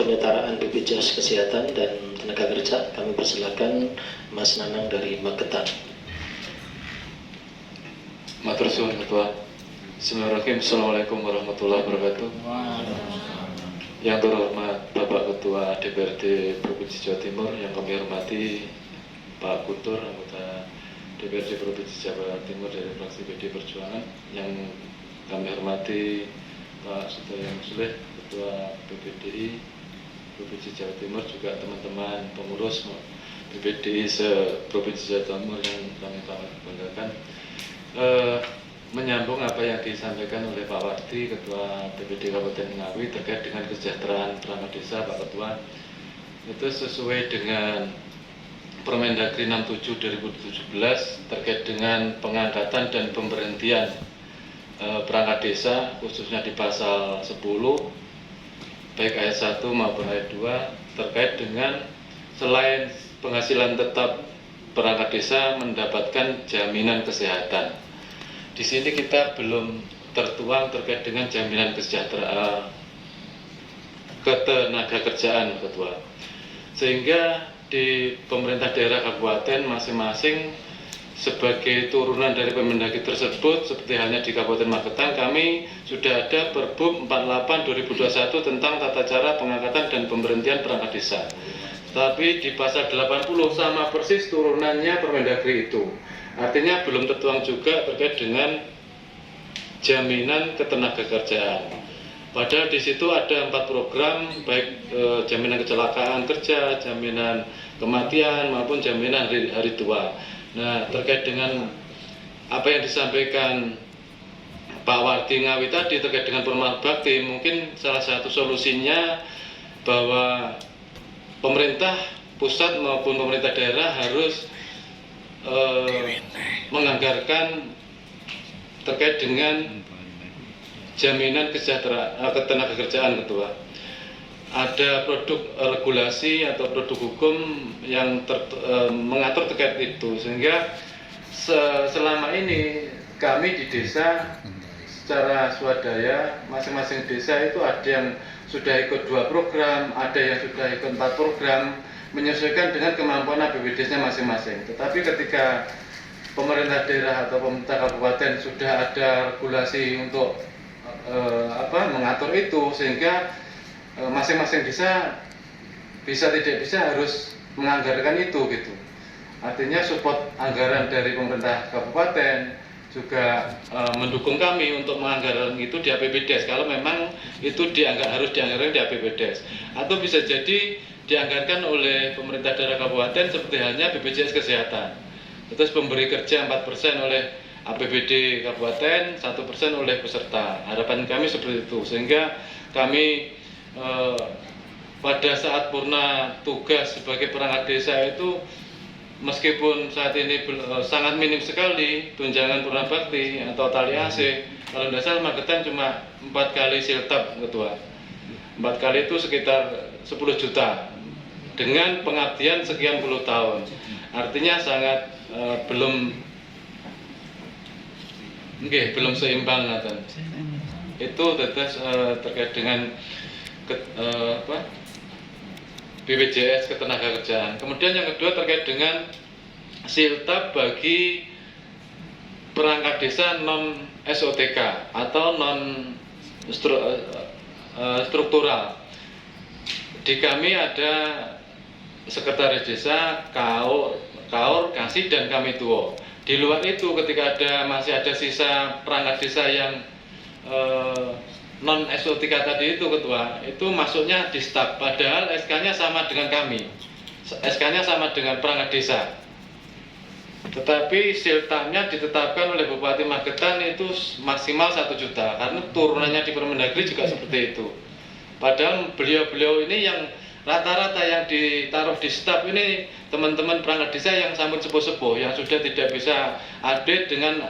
penyetaraan BPJS Kesehatan dan Tenaga Kerja. Kami persilakan Mas Nanang dari Magetan. Matur suwun Ketua. Bismillahirrahmanirrahim. Assalamualaikum warahmatullahi wabarakatuh. Yang terhormat Bapak Ketua DPRD Provinsi Jawa Timur, yang kami hormati Pak Guntur, anggota DPRD Provinsi Jawa Timur dari fraksi PD Perjuangan, yang kami hormati Pak Sutoyo Musleh, Ketua BPDI Provinsi Jawa Timur, juga teman-teman pengurus BPDI se-Provinsi Jawa Timur yang kami banggakan. Menyambung apa yang disampaikan oleh Pak Wardi, Ketua BPD Kabupaten Ngawi, terkait dengan kesejahteraan perangkat desa, Pak Ketua, itu sesuai dengan Permendagri 67 2017 terkait dengan pengangkatan dan pemberhentian perangkat desa, khususnya di pasal 10 baik ayat 1 maupun ayat 2, terkait dengan selain penghasilan tetap perangkat desa mendapatkan jaminan kesehatan. Di sini kita belum tertuang terkait dengan jaminan kesejahteraan ketenaga kerjaan, Ketua. Sehingga di pemerintah daerah kabupaten masing-masing sebagai turunan dari Permendagri tersebut, seperti halnya di Kabupaten Magetan, kami sudah ada Perbup 48 2021 tentang tata cara pengangkatan dan pemberhentian perangkat desa. Tapi di pasal 80 sama persis turunannya Permendagri itu. Artinya belum tertuang juga terkait dengan jaminan ketenaga kerjaan. Padahal di situ ada 4 program, baik jaminan kecelakaan kerja, jaminan kematian maupun jaminan hari tua. Nah, terkait dengan apa yang disampaikan Pak Wardi Ngawi tadi terkait dengan perumahan bakti, mungkin salah satu solusinya bahwa pemerintah pusat maupun pemerintah daerah harus menganggarkan terkait dengan jaminan kesejahteraan ketenaga kerjaan, Ketua. Ada produk regulasi atau produk hukum yang mengatur terkait itu, sehingga selama ini kami di desa secara swadaya, masing-masing desa itu ada yang sudah ikut 2 program, ada yang sudah ikut 4 program, menyesuaikan dengan kemampuan APBD-nya masing-masing. Tetapi ketika pemerintah daerah atau pemerintah kabupaten sudah ada regulasi untuk mengatur itu, sehingga masing-masing desa bisa tidak bisa harus menganggarkan itu gitu. Artinya support anggaran dari pemerintah kabupaten juga mendukung kami untuk menganggarkan itu di APBDes kalau memang itu harus dianggarkan di APBDes, atau bisa jadi dianggarkan oleh pemerintah daerah kabupaten seperti halnya BPJS Kesehatan. Terus pemberi kerja 4% oleh APBD kabupaten, 1% oleh peserta. Harapan kami seperti itu, sehingga kami pada saat purna tugas sebagai perangkat desa itu, meskipun saat ini sangat minim sekali tunjangan purna bakti atau tali AC. Kalau tidak salah Magetan cuma 4 kali siltap, Ketua. 4 kali itu sekitar 10 juta dengan pengabdian sekian puluh tahun. Artinya sangat belum seimbang, Nathan. Itu tetes terkait dengan BPJS ketenaga kerjaan. Kemudian yang kedua terkait dengan siltap bagi perangkat desa non SOTK atau non struktural. Di kami ada sekretaris desa, kaur, kasih, dan kami tuo. Di luar itu ketika masih ada sisa perangkat desa yang non SOTK tadi itu, Ketua, itu masuknya di staf, padahal SK-nya sama dengan kami, SK-nya sama dengan perangkat desa, tetapi siltapnya ditetapkan oleh Bupati Magetan itu maksimal 1 juta karena turunannya di Permendagri juga seperti itu. Padahal beliau-beliau ini yang rata-rata yang ditaruh di staf ini teman-teman perangkat desa yang sampun sepuh-sepuh, yang sudah tidak bisa update dengan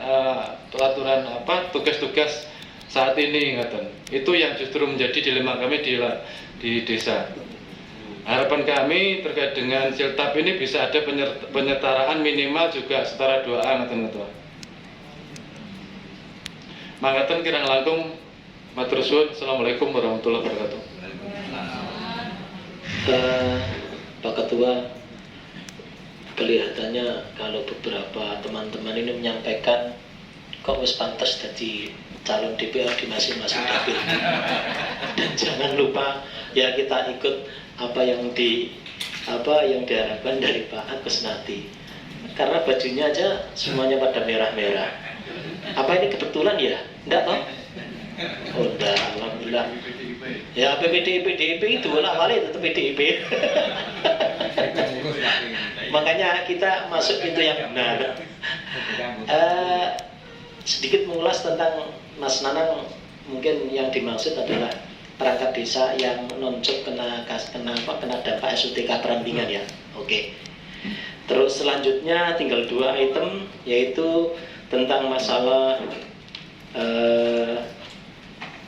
peraturan tugas-tugas saat ini, itu yang justru menjadi dilema kami di desa. Harapan kami terkait dengan siltap ini bisa ada penyetaraan minimal juga setara 2A, Ketua. Mangkatan kirang langkung matur suwun. Assalamualaikum warahmatullahi wabarakatuh. Pak Ketua, kelihatannya kalau beberapa teman-teman ini menyampaikan kok wis pantas jadi calon DPR di masing-masing dapil. Dan jangan lupa ya kita ikut apa yang diharapkan dari Pak Agus nanti. Karena bajunya aja semuanya pada merah-merah. Apa ini kebetulan ya? Enggak toh? Oh enggak, alhamdulillah. Ya PDIP itu awalnya tetap PDIP. Makanya kita masuk pintu yang benar. Sedikit mengulas tentang Mas Nanang, mungkin yang dimaksud adalah perangkat desa yang nonjok kena dampak SUTK perampingan ya. Oke. Terus selanjutnya tinggal 2 item, yaitu tentang masalah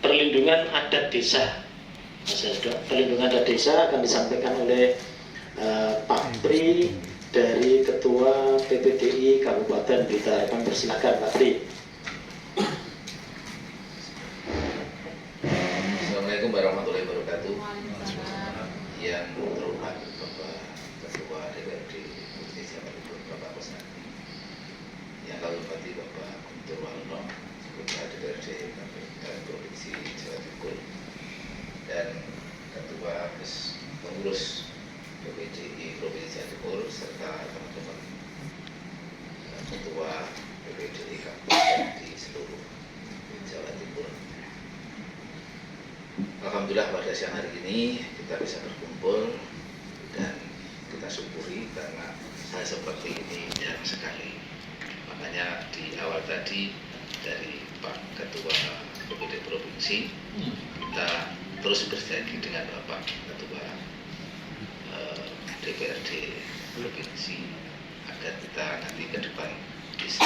perlindungan adat desa. Perlindungan adat desa akan disampaikan oleh Pak Pri dari Ketua PPDI Kabupaten Blitar. Kami persilakan Pak Pri. Assalamualaikum warahmatullahi wabarakatuh. Yang terhormat Bapak Ketua DPRD Provinsi Jawa Timur Bapak Kusnadi, yang kami hormati Bapak Guntur Waluno, Ketua DPRD Provinsi Jawa Timur, dan Ketua Pengurus PPDI Provinsi Jawa Timur serta teman-teman Ketua PPDI Kabupaten di seluruh Jawa Timur. Alhamdulillah pada siang hari ini kita bisa berkumpul dan kita syukuri karena hal seperti ini jarang sekali. Makanya di awal tadi dari Pak Ketua PPD Provinsi, kita terus berjanji dengan Bapak Ketua DPRD Provinsi agar kita nanti ke depan bisa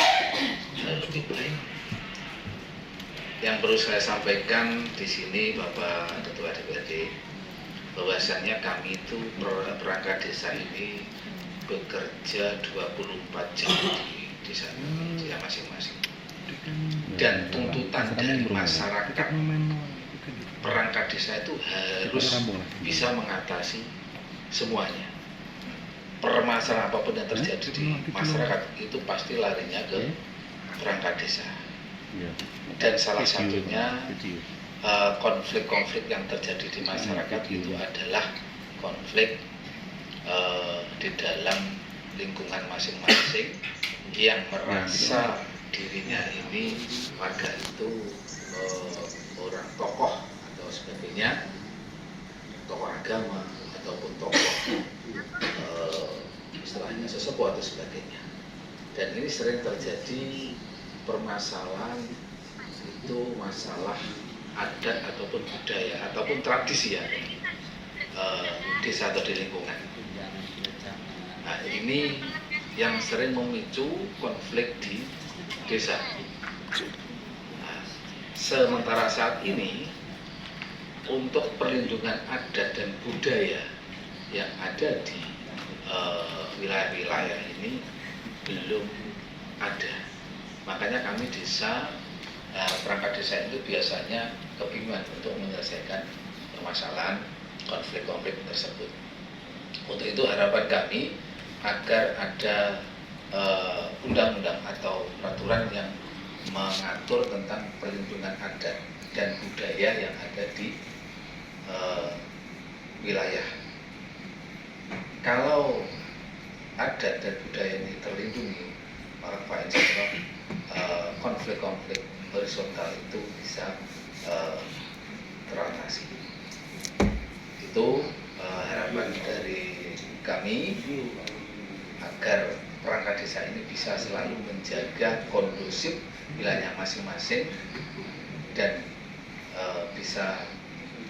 lebih baik. Yang perlu saya sampaikan di sini Bapak Ketua DPRD, bahwasannya kami itu perangkat desa ini bekerja 24 jam di desa masing-masing. Dan tuntutan dari masyarakat perangkat desa itu harus bisa mengatasi semuanya. Permasalahan apapun yang terjadi di masyarakat itu pasti larinya ke perangkat desa. Dan salah satunya konflik-konflik yang terjadi di masyarakat itu adalah konflik di dalam lingkungan masing-masing yang merasa dirinya ini warga itu orang tokoh atau sebagainya, tokoh agama ataupun tokoh istilahnya sesepuh atau sebagainya. Dan ini sering terjadi permasalahan itu masalah adat ataupun budaya ataupun tradisi ya desa atau di lingkungan. Nah ini yang sering memicu konflik di desa. Nah, sementara saat ini untuk perlindungan adat dan budaya yang ada di wilayah-wilayah ini belum ada. Makanya kami desa, perangkat desa itu biasanya kebingungan untuk menyelesaikan permasalahan konflik-konflik tersebut. Untuk itu harapan kami agar ada undang-undang atau peraturan yang mengatur tentang perlindungan adat dan budaya yang ada di wilayah. Kalau adat dan budaya ini terlindungi, maka insya Allah konflik-konflik horizontal itu bisa teratasi. Itu harapan dari kami agar perangkat desa ini bisa selalu menjaga kondusif wilayah masing-masing dan bisa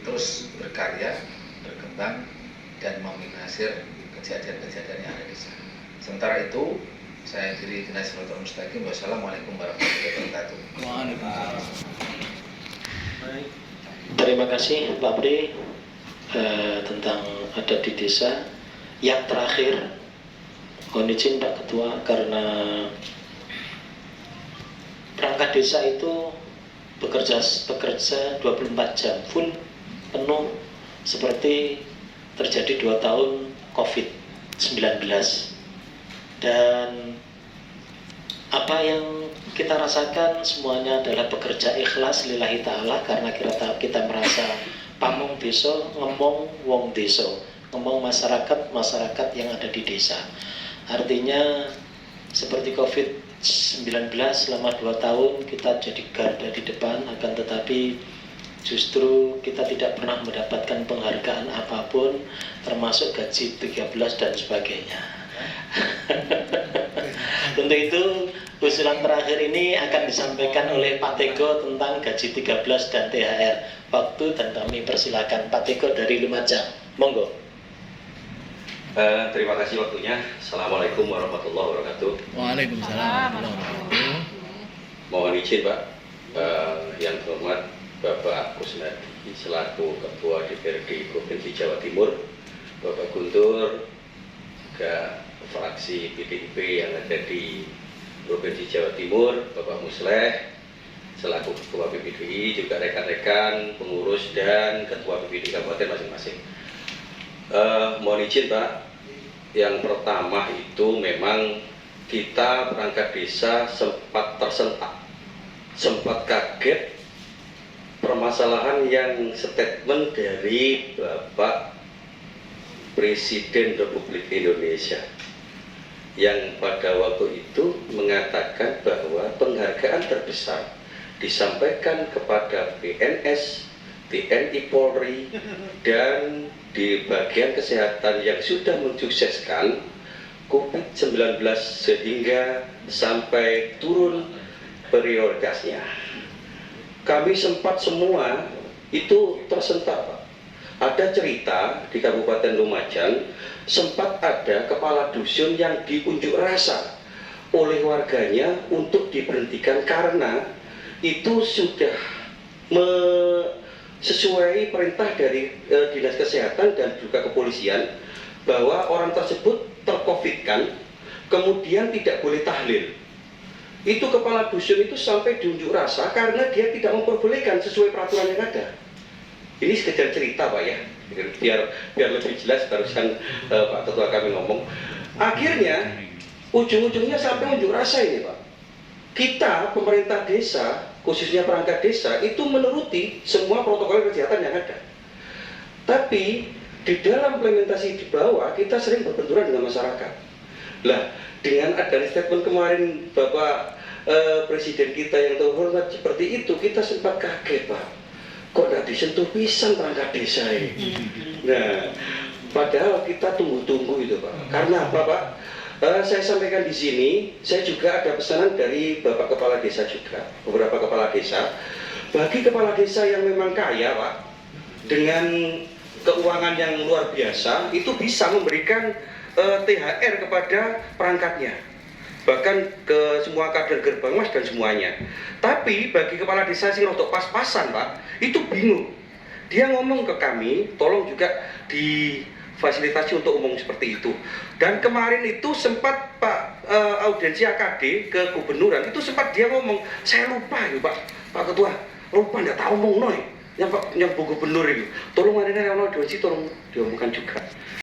terus berkarya, berkembang dan meminimalisir kejadian-kejadian yang ada di sana. Sementara itu, saya akhiri dengan Shiratal Mustaqim. Wassalamualaikum warahmatullahi wabarakatuh. Terima kasih Pak Pri tentang adat di desa. Yang terakhir, mohon izin Pak Ketua, karena perangkat desa itu bekerja 24 jam full penuh seperti terjadi 2 tahun COVID-19, dan apa yang kita rasakan semuanya adalah bekerja ikhlas lillahi ta'ala, karena kita merasa pamong desa ngemong wong desa, ngomong masyarakat yang ada di desa. Artinya seperti COVID-19 selama 2 tahun kita jadi garda di depan, akan tetapi justru kita tidak pernah mendapatkan penghargaan apapun, termasuk gaji 13 dan sebagainya. Untuk itu usulan terakhir ini akan disampaikan oleh Pak Tego tentang gaji 13 dan THR. Waktu dan kami persilakan Pak Tego dari Lumajang. Monggo. Terima kasih waktunya. Assalamualaikum warahmatullahi wabarakatuh. Waalaikumsalam warahmatullahi wabarakatuh. Mohon izin Pak, yang terhormat Bapak Kusnadi selaku Ketua DPRD Provinsi Jawa Timur, Bapak Guntur, juga fraksi PDIP yang ada di Provinsi Jawa Timur, Bapak Musleh selaku Ketua PPDI, juga rekan-rekan pengurus dan Ketua PPDI Kabupaten masing-masing. Mohon izin Pak, yang pertama itu memang kita perangkat desa sempat tersentak, sempat kaget permasalahan yang statement dari Bapak Presiden Republik Indonesia yang pada waktu itu mengatakan bahwa penghargaan terbesar disampaikan kepada PNS, TNI Polri, dan di bagian kesehatan yang sudah mensukseskan COVID-19 sehingga sampai turun prioritasnya. Kami sempat semua itu tersentak, Pak. Ada cerita di Kabupaten Lumajang, sempat ada kepala dusun yang diunjuk rasa oleh warganya untuk diberhentikan karena itu sudah sesuai perintah dari Dinas Kesehatan dan juga kepolisian bahwa orang tersebut tercovid-kan, kemudian tidak boleh tahlil. Itu kepala dusun itu sampai diunjuk rasa karena dia tidak memperbolehkan sesuai peraturan yang ada. Ini sekedar cerita Pak ya, biar lebih jelas barusan Pak Ketua kami ngomong. Akhirnya ujung-ujungnya sampai unjuk rasa ini Pak. Kita pemerintah desa, khususnya perangkat desa itu menuruti semua protokol kesehatan yang ada. Tapi di dalam implementasi di bawah kita sering berbenturan dengan masyarakat. Lah, dengan adanya statement kemarin Bapak Presiden kita yang terhormat seperti itu, kita sempat kaget Pak. Kok tidak disentuh pisan perangkat desa ini? Nah, padahal kita tunggu-tunggu itu Pak. Karena apa Pak? Saya sampaikan di sini, saya juga ada pesanan dari Bapak Kepala Desa juga, beberapa kepala desa. Bagi kepala desa yang memang kaya Pak, dengan keuangan yang luar biasa, itu bisa memberikan THR kepada perangkatnya, bahkan ke semua kader gerbang mas dan semuanya. Tapi bagi kepala desa sih untuk pas-pasan Pak, itu bingung. Dia ngomong ke kami, tolong juga difasilitasi untuk umum seperti itu. Dan kemarin itu sempat Pak audiensi AKD ke gubernuran, itu sempat dia ngomong, saya lupa ya Pak Ketua, lupa nggak tahu ngomong noy, yang Bu Gubernur itu, tolong ada yang audiensi tolong diomongkan juga.